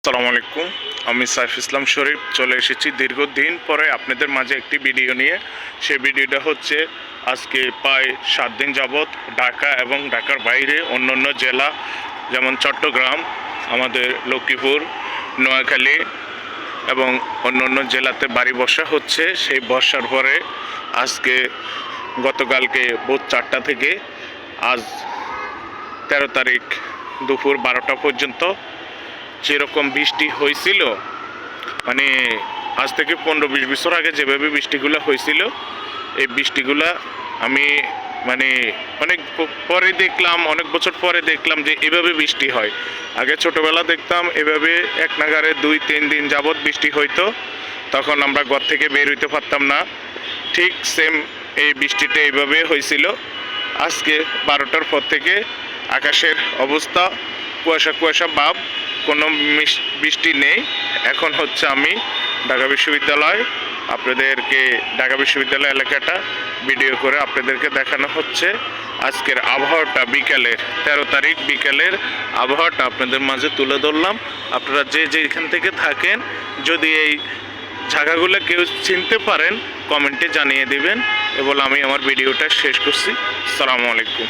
আসসালামু আলাইকুম। আমি সাইফ ইসলাম শরীফ চলে এসেছি দীর্ঘদিন পরে আপনাদের মাঝে একটি ভিডিও নিয়ে। সেই ভিডিওটা হচ্ছে আজকে প্রায় 7 দিন যাবৎ ঢাকা এবং ঢাকার বাইরে অন্যান্য জেলা যেমন চট্টগ্রাম, আমাদের লক্ষ্মীপুর, নোয়াখালী এবং অন্যান্য জেলাতে বাড়ি বর্ষা হচ্ছে। সেই বর্ষার পরে আজকে গতকালকে ভোর 4টা থেকে আজ 13 তারিখ দুপুর 12টা পর্যন্ত যেরকম বৃষ্টি হয়েছিল, মানে আজ থেকে 15-20 বছর আগে যেভাবে বৃষ্টিগুলো হয়েছিল, এই বৃষ্টিগুলা আমি মানে অনেক পরে দেখলাম, অনেক বছর পরে দেখলাম যে এভাবে বৃষ্টি হয়। আগে ছোটোবেলা দেখতাম এভাবে এক নাগারে 2-3 দিন যাবৎ বৃষ্টি হইতো, তখন আমরা ঘর থেকে বের হইতে পারতাম না। ঠিক সেম এই বৃষ্টিটা এইভাবে হয়েছিল। আজকে 12টার পর থেকে আকাশের অবস্থা কুয়াশা কুয়াশা ভাব, কোনো বৃষ্টি নেই। এখন হচ্ছে আমি ঢাকা বিশ্ববিদ্যালয়, আপনাদেরকে ঢাকা বিশ্ববিদ্যালয় এলাকাটা ভিডিও করে আপনাদেরকে দেখানো হচ্ছে। আজকের আবহাওয়াটা বিকালের 13 তারিখ বিকালের আবহাওয়াটা আপনাদের মাঝে তুলে ধরলাম। আপনারা যে যেখান থেকে থাকেন, যদি এই জায়গাগুলো কেউ চিনতে পারেন কমেন্টে জানিয়ে দিবেন। এবং আমি আমার ভিডিওটা শেষ করছি। আসসালামু আলাইকুম।